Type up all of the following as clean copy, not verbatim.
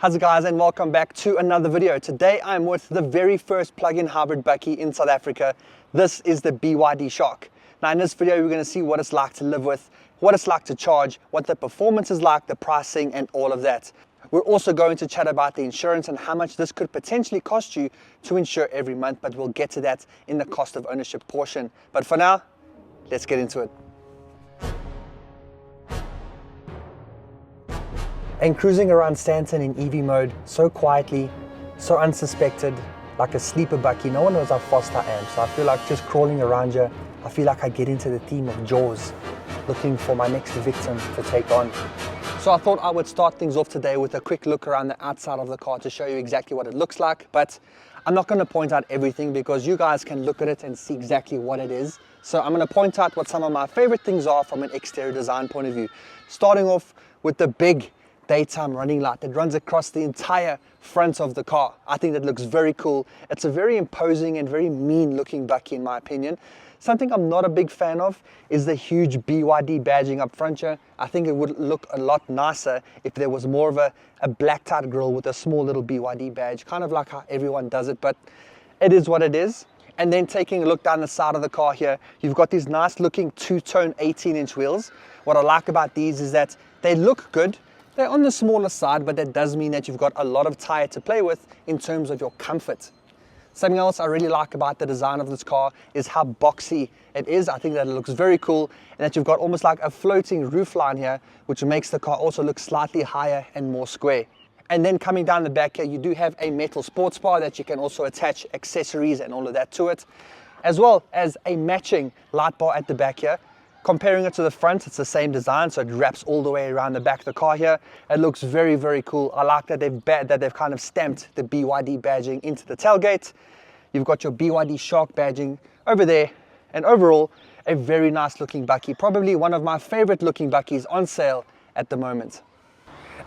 How's it guys, and welcome back to another video. Today I'm with the very first plug-in hybrid bakkie in South Africa. This is the BYD Shark. Now in this video we're going to see what it's like to live with, what it's like to charge, what the performance is like, the pricing and all of that. We're also going to chat about the insurance and how much this could potentially cost you to insure every month, but we'll get to that in the cost of ownership portion. But for now, let's get into it. And cruising around Stanton in EV mode, so quietly, so unsuspected, like a sleeper bakkie. No one knows how fast I am, so I feel like just crawling around here, I feel like I get into the theme of Jaws, looking for my next victim to take on. So I thought I would start things off today with a quick look around the outside of the car to show you exactly what it looks like, but I'm not going to point out everything because you guys can look at it and see exactly what it is. So I'm going to point out what some of my favorite things are from an exterior design point of view. Starting off with the big daytime running light that runs across the entire front of the car. I think that looks very cool. It's a very imposing and very mean looking bakkie in my opinion. Something I'm not a big fan of is the huge BYD badging up front here. I think it would look a lot nicer if there was more of a blacked out grille with a small little BYD badge, kind of like how everyone does it, but it is what it is. And then taking a look down the side of the car here, you've got these nice looking two-tone 18-inch wheels. What I like about these is that they look good. They're on the smaller side, but that does mean that you've got a lot of tire to play with in terms of your comfort. Something else I really like about the design of this car is how boxy it is. I think that it looks very cool, and that you've got almost like a floating roof line here, which makes the car also look slightly higher and more square. And then coming down the back here, you do have a metal sports bar that you can also attach accessories and all of that to it, as well as a matching light bar at the back here. Comparing it to the front, it's the same design, so it wraps all the way around the back of the car here. It looks very, very cool. I like that they've kind of stamped the BYD badging into the tailgate. You've got your BYD Shark badging over there, and overall, a very nice looking bakkie. Probably one of my favorite looking bakkies on sale at the moment.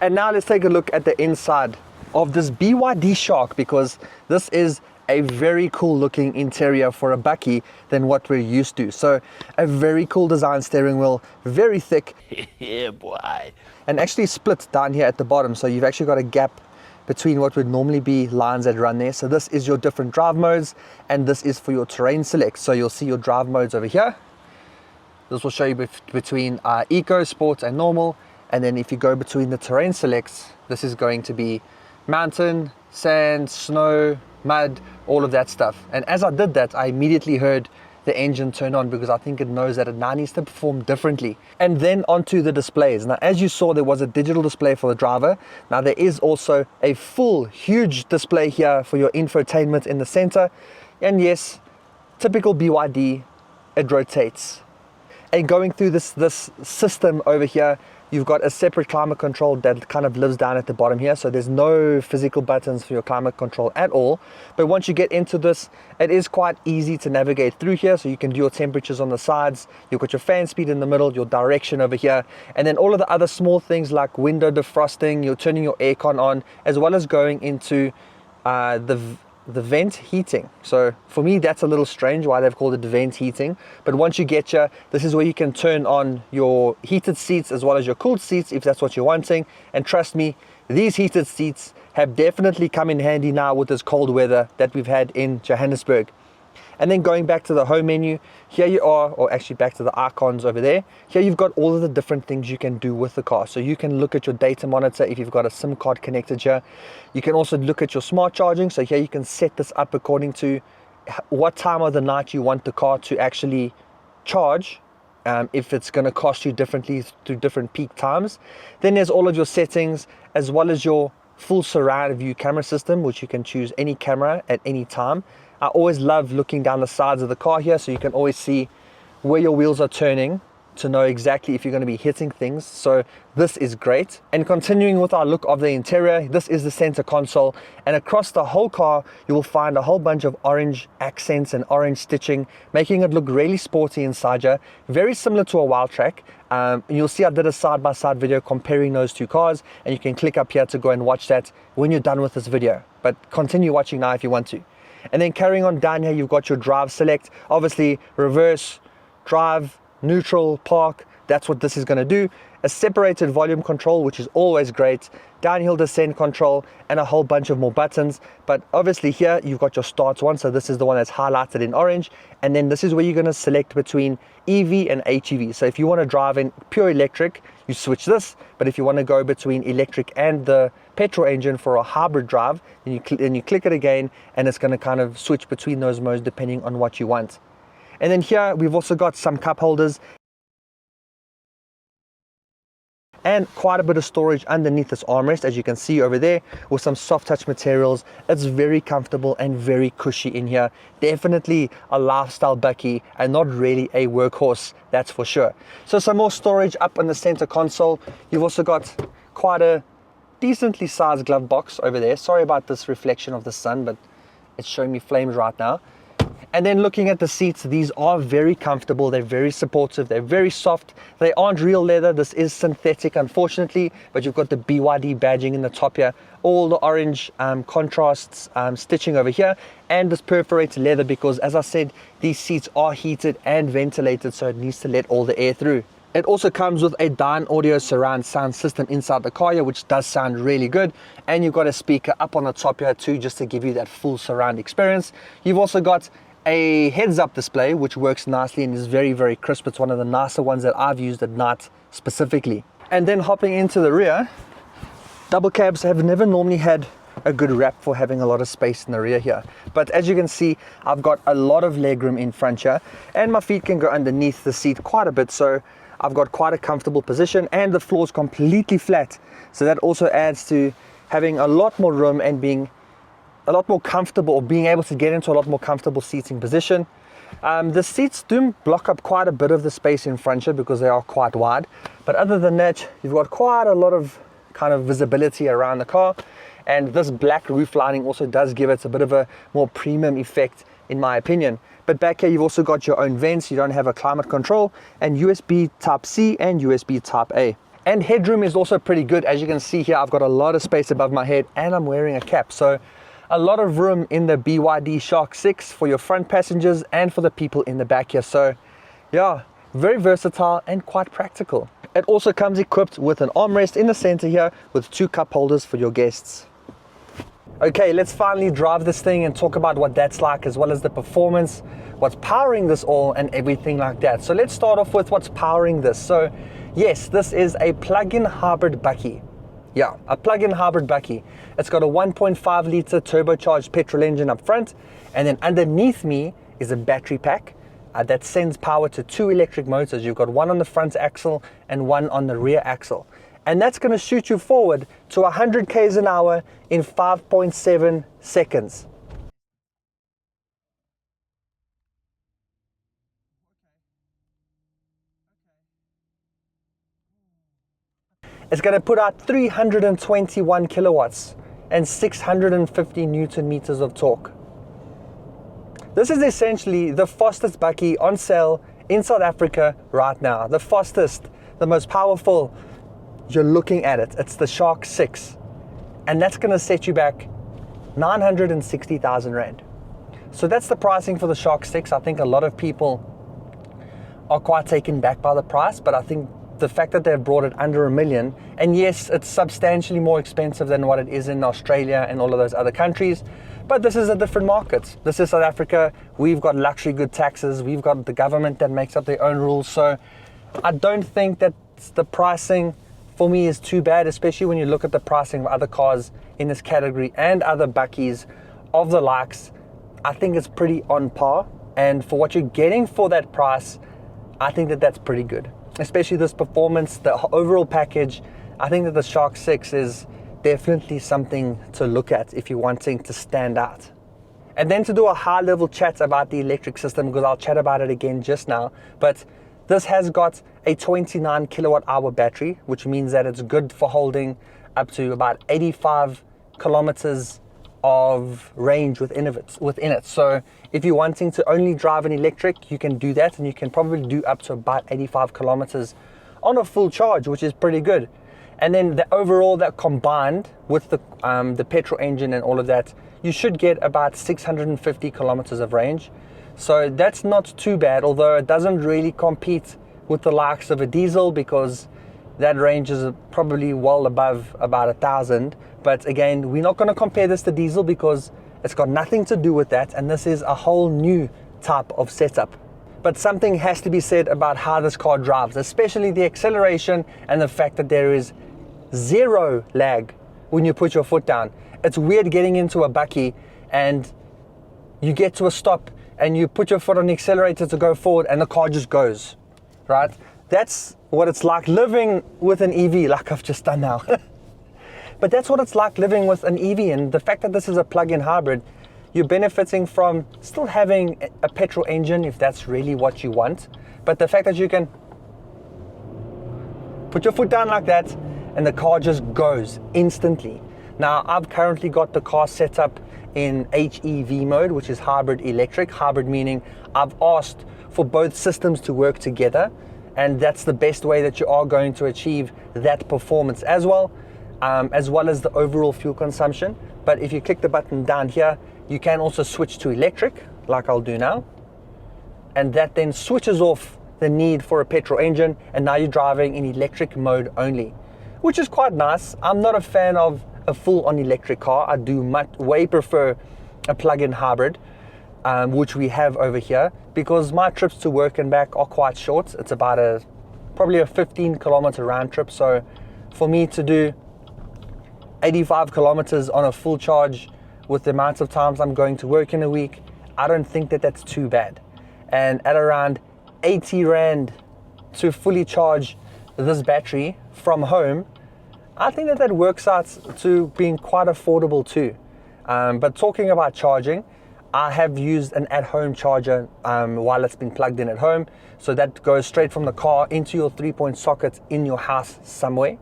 And now let's take a look at the inside of this BYD Shark, because this is a very cool looking interior for a bakkie than what we're used to. So a very cool design steering wheel, very thick. Yeah, boy. And actually split down here at the bottom. So you've actually got a gap between what would normally be lines that run there. So this is your different drive modes, and this is for your terrain select. So you'll see your drive modes over here. This will show you between eco, sport and normal. And then if you go between the terrain selects, this is going to be mountain, sand, snow, mud, all of that stuff. And as I did that, I immediately heard the engine turn on, because I think it knows that it now needs to perform differently. And then onto the displays. Now, as you saw, there was a digital display for the driver. Now there is also a full huge display here for your infotainment in the center. And yes, typical BYD, it rotates. And going through this system over here, you've got a separate climate control that kind of lives down at the bottom here. So there's no physical buttons for your climate control at all. But once you get into this, it is quite easy to navigate through here. So you can do your temperatures on the sides. You've got your fan speed in the middle, your direction over here. And then all of the other small things like window defrosting, you're turning your aircon on, as well as going into the vent heating. So for me, that's a little strange why they've called it vent heating. But once you get here, this is where you can turn on your heated seats as well as your cooled seats if that's what you're wanting. And trust me, these heated seats have definitely come in handy now with this cold weather that we've had in Johannesburg. And then going back to the home menu, here you are, or actually back to the icons over there. Here you've got all of the different things you can do with the car. So you can look at your data monitor if you've got a SIM card connected here. You can also look at your smart charging. So here you can set this up according to what time of the night you want the car to actually charge. If it's going to cost you differently through different peak times. Then there's all of your settings, as well as your full surround view camera system, which you can choose any camera at any time. I always love looking down the sides of the car here, so you can always see where your wheels are turning to know exactly if you're going to be hitting things. So this is great. And continuing with our look of the interior, this is the center console, and across the whole car you will find a whole bunch of orange accents and orange stitching, making it look really sporty inside here, very similar to a Wildtrak. And you'll see I did a side-by-side video comparing those two cars, and you can click up here to go and watch that when you're done with this video, but continue watching now if you want to. And then carrying on down here, you've got your drive select, obviously reverse, drive, neutral, park. That's what this is going to do. a separated volume control, which is always great, downhill descent control, and a whole bunch of more buttons. But obviously here you've got your start one, so this is the one that's highlighted in orange, and then this is where you're going to select between EV and HEV. So if you want to drive in pure electric, you switch this, but if you want to go between electric and the petrol engine for a hybrid drive, then you click it again, and it's going to kind of switch between those modes depending on what you want. And then here we've also got some cup holders and quite a bit of storage underneath this armrest, as you can see over there, with some soft touch materials. It's very comfortable and very cushy in here. Definitely a lifestyle bakkie and not really a workhorse, that's for sure. So some more storage up on the center console. You've also got quite a decently sized glove box over there. Sorry about this reflection of the sun, but it's showing me flames right now. And then looking at the seats, these are very comfortable, they're very supportive, they're very soft. They aren't real leather, this is synthetic unfortunately, but you've got the BYD badging in the top here, all the orange contrasts stitching over here, and this perforated leather because, as I said, these seats are heated and ventilated, so it needs to let all the air through. It also comes with a Dyne Audio surround sound system inside the car here, which does sound really good. And you've got a speaker up on the top here too, just to give you that full surround experience. You've also got a heads-up display, which works nicely and is very, very crisp. It's one of the nicer ones that I've used at night specifically. And then hopping into the rear, double cabs have never normally had a good rap for having a lot of space in the rear here, but as you can see, I've got a lot of legroom in front here, and my feet can go underneath the seat quite a bit, so I've got quite a comfortable position, and the floor is completely flat, so that also adds to having a lot more room and being a lot more comfortable, or being able to get into a lot more comfortable seating position. The seats do block up quite a bit of the space in front here because they are quite wide, but other than that, you've got quite a lot of kind of visibility around the car, and this black roof lining also does give it a bit of a more premium effect in my opinion. But back here you've also got your own vents, you don't have a climate control, and USB Type-C and USB Type-A. And headroom is also pretty good. As you can see here, I've got a lot of space above my head and I'm wearing a cap, so a lot of room in the BYD Shark 6 for your front passengers and for the people in the back here. So yeah, very versatile and quite practical. It also comes equipped with an armrest in the center here with 2 cup holders for your guests. Okay, let's finally drive this thing and talk about what that's like, as well as the performance, what's powering this all and everything like that. So let's start off with what's powering this. So yes, this is a plug-in hybrid bakkie. Yeah, a plug-in hybrid bakkie. It's got a 1.5 litre turbocharged petrol engine up front, and then underneath me is a battery pack that sends power to 2 electric motors. You've got one on the front axle and one on the rear axle. And that's going to shoot you forward to 100 k's an hour in 5.7 seconds. It's going to put out 321 kilowatts and 650 Newton meters of torque. This is essentially the fastest bakkie on sale in South Africa right now. The fastest, the most powerful. You're looking at it. It's the Shark 6. And that's going to set you back 960,000 Rand. So that's the pricing for the Shark 6. I think a lot of people are quite taken back by the price, but I think the fact that they've brought it under $1 million, and yes, it's substantially more expensive than what it is in Australia and all of those other countries, but this is a different market. This is South Africa. We've got luxury good taxes. We've got the government that makes up their own rules. So I don't think that the pricing for me is too bad, especially when you look at the pricing of other cars in this category and other bakkies of the likes. I think it's pretty on par, and for what you're getting for that price, I think that that's pretty good. Especially this performance, the overall package. I think that the Shark 6 is definitely something to look at if you're wanting to stand out. And then to do a high level chat about the electric system, because I'll chat about it again just now, but this has got a 29 kilowatt hour battery, which means that it's good for holding up to about 85 kilometers of range within it. So if you're wanting to only drive an electric, you can do that, and you can probably do up to about 85 kilometers on a full charge, which is pretty good. And then the overall, that combined with the petrol engine and all of that, you should get about 650 kilometers of range. So that's not too bad, although it doesn't really compete with the likes of a diesel, because that range is probably well above about 1,000. But again, we're not going to compare this to diesel because it's got nothing to do with that, and this is a whole new type of setup. But something has to be said about how this car drives, especially the acceleration and the fact that there is zero lag when you put your foot down. It's weird getting into a Bakkie and you get to a stop and you put your foot on the accelerator to go forward and the car just goes, right? That's what it's like living with an EV, like I've just done now. But that's what it's like living with an EV, and the fact that this is a plug-in hybrid, you're benefiting from still having a petrol engine if that's really what you want, but the fact that you can put your foot down like that and the car just goes instantly. Now, I've currently got the car set up in HEV mode, which is hybrid electric. Hybrid meaning I've asked for both systems to work together, and that's the best way that you are going to achieve that performance as well as the overall fuel consumption. But if you click the button down here, you can also switch to electric, like I'll do now, and that then switches off the need for a petrol engine, and now you're driving in electric mode only, which is quite nice. I'm not a fan of a full-on electric car. I do way prefer a plug-in hybrid, which we have over here, because my trips to work and back are quite short. It's about probably a 15-kilometer round trip. So for me to do 85 kilometers on a full charge with the amount of times I'm going to work in a week, I don't think that that's too bad. And at around 80 Rand to fully charge this battery from home, I think that works out to being quite affordable too. But talking about charging, I have used an at-home charger while it's been plugged in at home. So that goes straight from the car into your 3-point socket in your house somewhere.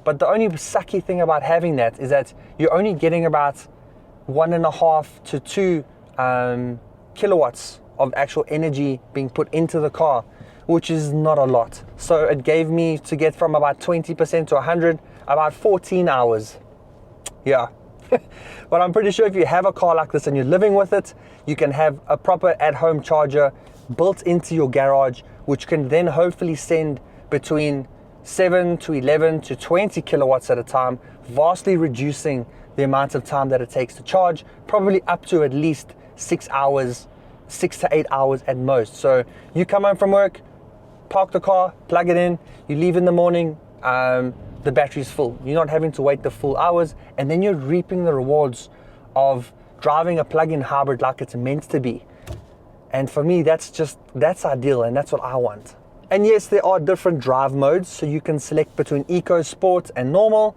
But the only sucky thing about having that is that you're only getting about 1.5 to 2 kilowatts of actual energy being put into the car, which is not a lot. So it gave me, to get from about 20% to 100, about 14 hours. Yeah. But I'm pretty sure if you have a car like this and you're living with it, you can have a proper at-home charger built into your garage, which can then hopefully send between 7 to 11 to 20 kilowatts at a time, vastly reducing the amount of time that it takes to charge, probably up to at least 6 hours, 6 to 8 hours at most. So you come home from work, park the car, plug it in, you leave in the morning, the battery's full. You're not having to wait the full hours, and then you're reaping the rewards of driving a plug-in hybrid like it's meant to be. And for me, that's ideal, and that's what I want. And yes, there are different drive modes, so you can select between Eco, Sport, and Normal.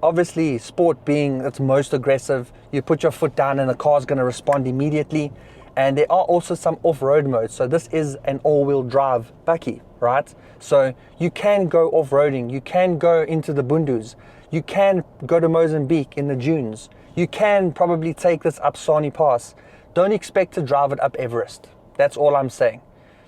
Obviously, Sport being its most aggressive, you put your foot down and the car's going to respond immediately. And there are also some off-road modes. So this is an all-wheel drive Bakkie, right? So you can go off-roading, you can go into the Bundus, you can go to Mozambique in the dunes, you can probably take this up Sani Pass. Don't expect to drive it up Everest. That's all I'm saying.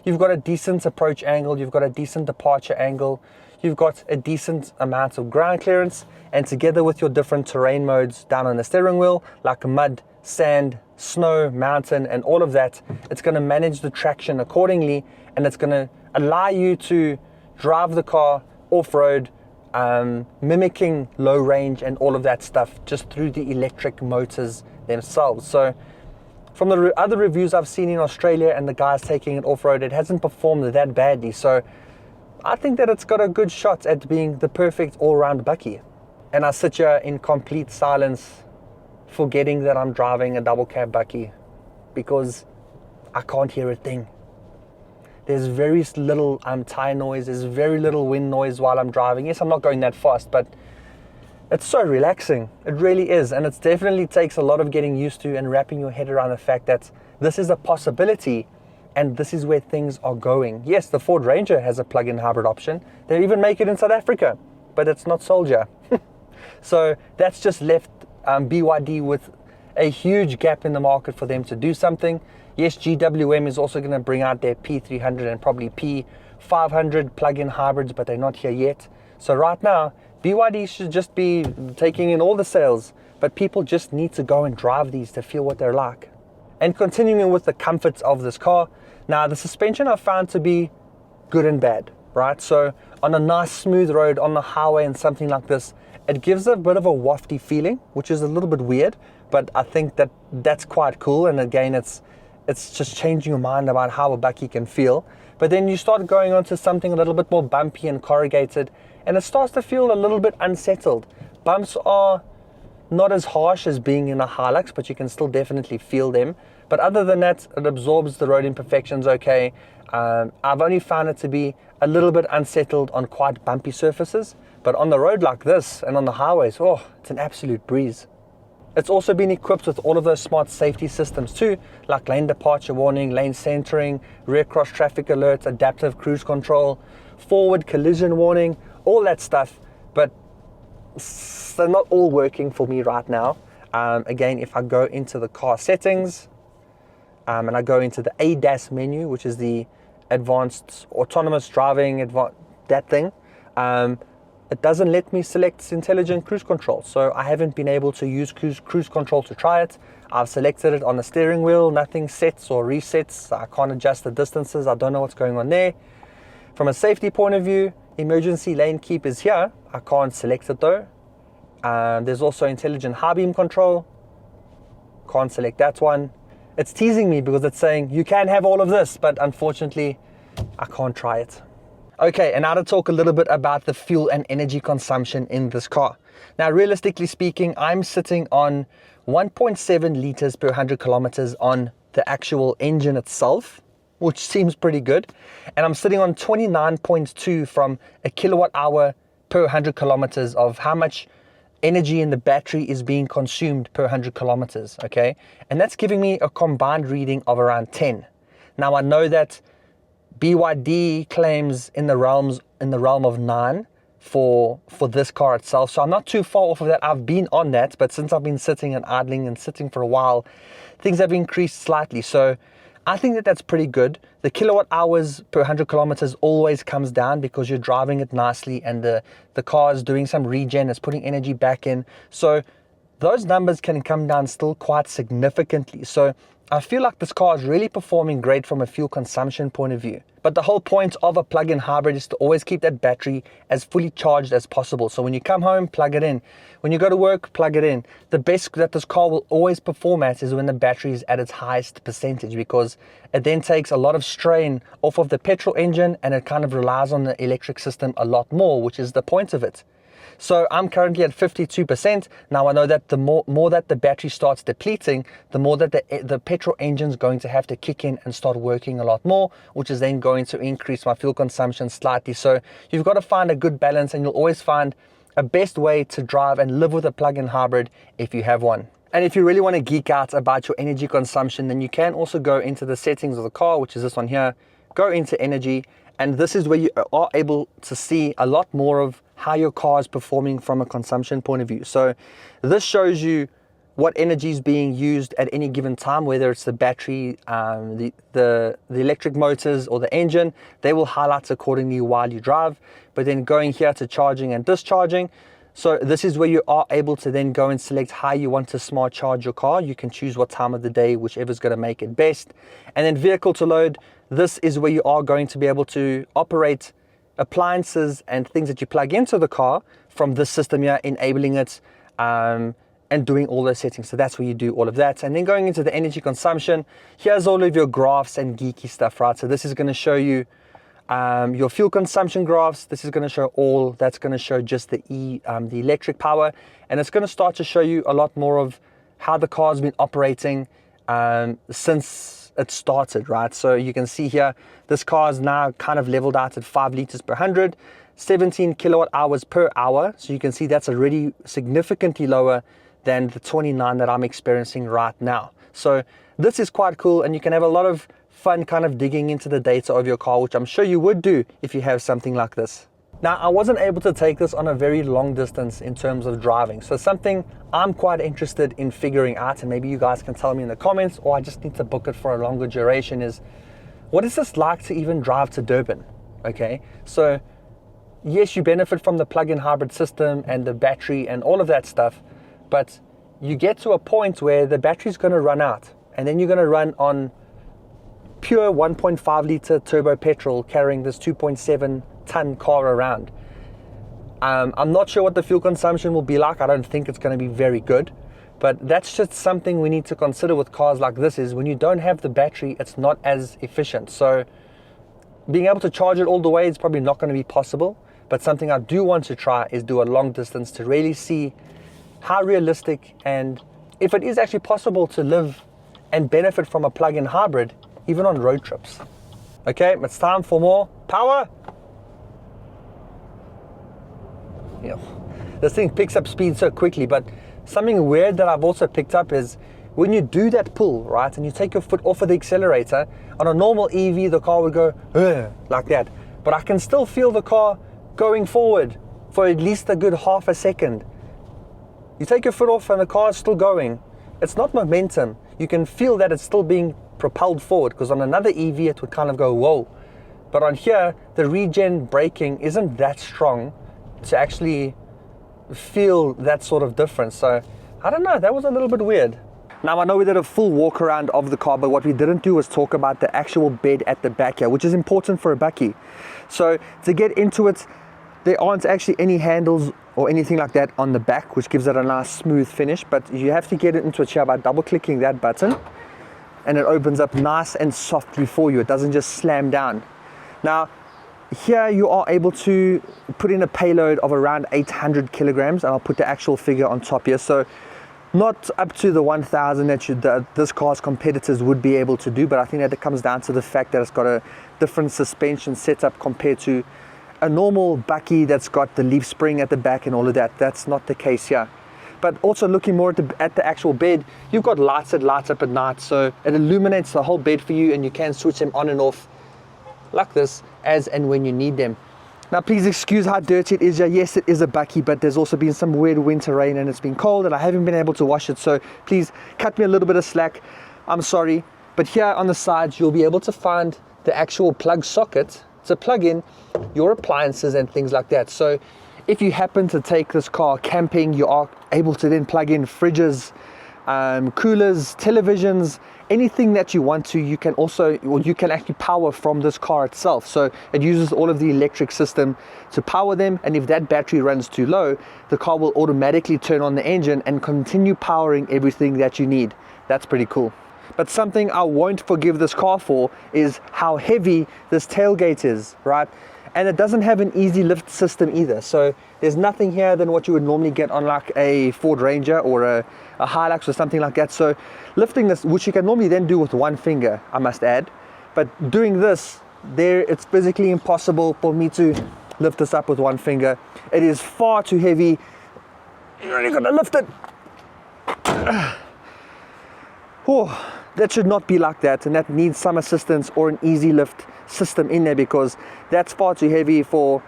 You've got a decent approach angle, you've got a decent departure angle, you've got a decent amount of ground clearance, and together with your different terrain modes down on the steering wheel, like mud, sand, snow, mountain, and all of that, it's going to manage the traction accordingly, and it's going to allow you to drive the car off-road, mimicking low range and all of that stuff just through the electric motors themselves. So from the other reviews I've seen in Australia and the guys taking it off-road, it hasn't performed that badly. So I think that it's got a good shot at being the perfect all-round Bakkie. And I sit here in complete silence, forgetting that I'm driving a double cab Bakkie because I can't hear a thing. There's very little tire noise, there's very little wind noise while I'm driving. Yes, I'm not going that fast, but it's so relaxing. It really is. And it definitely takes a lot of getting used to and wrapping your head around the fact that this is a possibility and this is where things are going. Yes, the Ford Ranger has a plug-in hybrid option. They even make it in South Africa, but it's not sold yet. So that's just left BYD with a huge gap in the market for them to do something. Yes, GWM is also going to bring out their P300 and probably P500 plug-in hybrids, but they're not here yet. So right now, BYD should just be taking in all the sales, but people just need to go and drive these to feel what they're like. And continuing with the comforts of this car, now the suspension I found to be good and bad. right? So on a nice smooth road, on the highway and something like this, it gives a bit of a wafty feeling, which is a little bit weird, but I think that that's quite cool. And again, it's just changing your mind about how a Bakkie can feel. But then you start going on to something a little bit more bumpy and corrugated, and it starts to feel a little bit unsettled. Bumps are not as harsh as being in a Hilux, but you can still definitely feel them. But other than that, it absorbs the road imperfections okay. I've only found it to be a little bit unsettled on quite bumpy surfaces, but on the road like this and on the highways, oh, it's an absolute breeze. It's also been equipped with all of those smart safety systems too, like lane departure warning, lane centering, rear cross traffic alerts, adaptive cruise control, forward collision warning, all that stuff. But they're not all working for me right now. Again, if I go into the car settings and I go into the ADAS menu, which is the advanced autonomous driving, that thing, it doesn't let me select intelligent cruise control. So I haven't been able to use cruise control to try it. I've selected it on the steering wheel, nothing sets or resets. I can't adjust the distances. I don't know what's going on there. From a safety point of view, emergency lane keep is here. I can't select it though. There's also intelligent high beam control. Can't select that one. It's teasing me because it's saying you can have all of this, but unfortunately I can't try it. Okay, and now to talk a little bit about the fuel and energy consumption in this car. Now, realistically speaking, I'm sitting on 1.7 liters per 100 kilometers on the actual engine itself, which seems pretty good. And I'm sitting on 29.2 from a kilowatt hour per 100 kilometers of how much energy in the battery is being consumed per 100 kilometers, okay? And that's giving me a combined reading of around 10. Now, I know that BYD claims in the realm of 9 for this car itself. So I'm not too far off of that. I've been on that, but since I've been sitting and idling and sitting for a while, things have increased slightly. So I think that that's pretty good. The kilowatt hours per 100 kilometers always comes down because you're driving it nicely and the car is doing some regen, it's putting energy back in. So those numbers can come down still quite significantly. So I feel like this car is really performing great from a fuel consumption point of view. But the whole point of a plug-in hybrid is to always keep that battery as fully charged as possible. So when you come home, plug it in. When you go to work, plug it in. The best that this car will always perform at is when the battery is at its highest percentage, because it then takes a lot of strain off of the petrol engine and it kind of relies on the electric system a lot more, which is the point of it. So I'm currently at 52%. Now I know that the more that the battery starts depleting, the more that the petrol engine is going to have to kick in and start working a lot more, which is then going to increase my fuel consumption slightly. So you've got to find a good balance, and you'll always find a best way to drive and live with a plug-in hybrid if you have one. And if you really want to geek out about your energy consumption, then you can also go into the settings of the car, which is this one here, go into energy, and this is where you are able to see a lot more of how your car is performing from a consumption point of view. So this shows you what energy is being used at any given time, whether it's the battery, the electric motors or the engine. They will highlight accordingly while you drive. But then going here to charging and discharging, so this is where you are able to then go and select how you want to smart charge your car. You can choose what time of the day, whichever is going to make it best. And then vehicle to load, this is where you are going to be able to operate appliances and things that you plug into the car from this system here, enabling it and doing all those settings. So that's where you do all of that. And then going into the energy consumption, here's all of your graphs and geeky stuff, right? So this is going to show you your fuel consumption graphs. This is going to show all, that's going to show just the electric power, and it's going to start to show you a lot more of how the car's been operating since it started, right? So you can see here, this car is now kind of leveled out at 5 liters per 100, 17 kilowatt hours per hour. So you can see that's already significantly lower than the 29 that I'm experiencing right now. So this is quite cool, and you can have a lot of fun kind of digging into the data of your car, which I'm sure you would do if you have something like this. Now, I wasn't able to take this on a very long distance in terms of driving. So something I'm quite interested in figuring out, and maybe you guys can tell me in the comments, or I just need to book it for a longer duration, is what is this like to even drive to Durban? Okay, so yes, you benefit from the plug-in hybrid system and the battery and all of that stuff, but you get to a point where the battery's going to run out, and then you're going to run on pure 1.5 liter turbo petrol carrying this 2.7 ton car around. I'm not sure what the fuel consumption will be like. I don't think it's going to be very good. But that's just something we need to consider with cars like this, is when you don't have the battery, it's not as efficient. So being able to charge it all the way is probably not going to be possible. But something I do want to try is do a long distance to really see how realistic, and if it is actually possible to live and benefit from a plug-in hybrid, even on road trips. Okay, it's time for more power. Yeah. This thing picks up speed so quickly, but something weird that I've also picked up is when you do that pull, right, and you take your foot off of the accelerator, on a normal EV, the car would go like that. But I can still feel the car going forward for at least a good half a second. You take your foot off and the car is still going. It's not momentum. You can feel that it's still being propelled forward, because on another EV it would kind of go whoa. But on here, the regen braking isn't that strong to actually feel that sort of difference. So I don't know, that was a little bit weird. Now I know we did a full walk around of the car, but what we didn't do was talk about the actual bed at the back here, which is important for a Bakkie. So to get into it, there aren't actually any handles or anything like that on the back, which gives it a nice smooth finish, but you have to get it into a chair by double clicking that button, and it opens up nice and softly for you. It doesn't just slam down. Now here you are able to put in a payload of around 800 kilograms, and I'll put the actual figure on top here. So not up to the 1,000 that this car's competitors would be able to do, but I think that it comes down to the fact that it's got a different suspension setup compared to a normal Bakkie that's got the leaf spring at the back and all of that. That's not the case here. But also looking more at the actual bed, you've got lights that lights up at night, so it illuminates the whole bed for you, and you can switch them on and off like this as and when you need them. Now please excuse how dirty it is here. Yes, it is a Bakkie, but there's also been some weird winter rain and it's been cold and I haven't been able to wash it, so please cut me a little bit of slack. I'm sorry. But here on the sides you'll be able to find the actual plug socket to plug in your appliances and things like that. So if you happen to take this car camping, you are able to then plug in fridges, coolers, televisions, anything that you want to. You can also, or you can actually power from this car itself. So it uses all of the electric system to power them, and if that battery runs too low, the car will automatically turn on the engine and continue powering everything that you need. That's pretty cool. But something I won't forgive this car for is how heavy this tailgate is, right? And it doesn't have an easy lift system either. So there's nothing here than what you would normally get on like a Ford Ranger or a Hilux or something like that. So lifting this, which you can normally then do with one finger, I must add, but doing this, it's physically impossible for me to lift this up with one finger. It is far too heavy. You're only gonna lift it. Oh, that should not be like that, and that needs some assistance or an easy lift system in there, because that's far too heavy for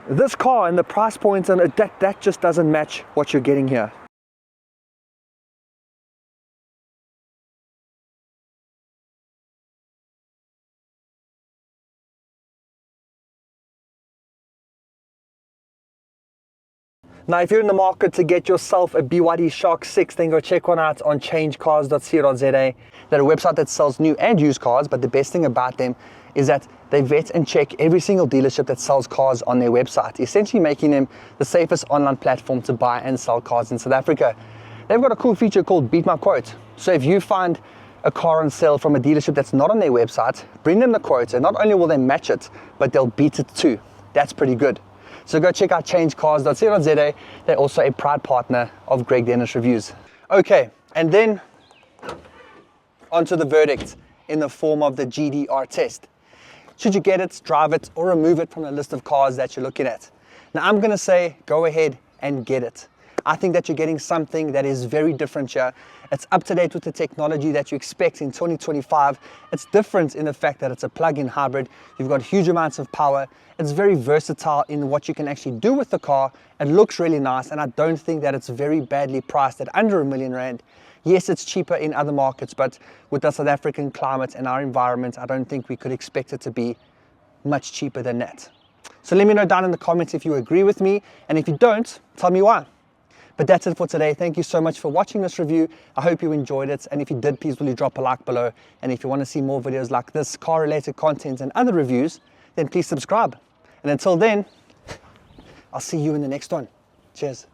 this car and the price point, and that just doesn't match what you're getting here. Now, if you're in the market to get yourself a BYD Shark 6, then go check one out on changecars.co.za. They're a website that sells new and used cars, but the best thing about them is that they vet and check every single dealership that sells cars on their website, essentially making them the safest online platform to buy and sell cars in South Africa. They've got a cool feature called Beat My Quote. So if you find a car on sale from a dealership that's not on their website, bring them the quote, and not only will they match it, but they'll beat it too. That's pretty good. So go check out changecars.co.za. They're also a proud partner of Greg Dennis Reviews. Okay, and then onto the verdict in the form of the GDR test. Should you get it, drive it, or remove it from the list of cars that you're looking at? Now I'm gonna say go ahead and get it. I think that you're getting something that is very different here. It's up to date with the technology that you expect in 2025. It's different in the fact that it's a plug-in hybrid. You've got huge amounts of power. It's very versatile in what you can actually do with the car. It looks really nice, and I don't think that it's very badly priced at under R1,000,000. Yes, it's cheaper in other markets, but with the South African climate and our environment, I don't think we could expect it to be much cheaper than that. So let me know down in the comments if you agree with me, and if you don't, tell me why. But that's it for today. Thank you so much for watching this review. I hope you enjoyed it. And if you did, please will you drop a like below. And if you want to see more videos like this, car-related content and other reviews, then please subscribe. And until then, I'll see you in the next one. Cheers.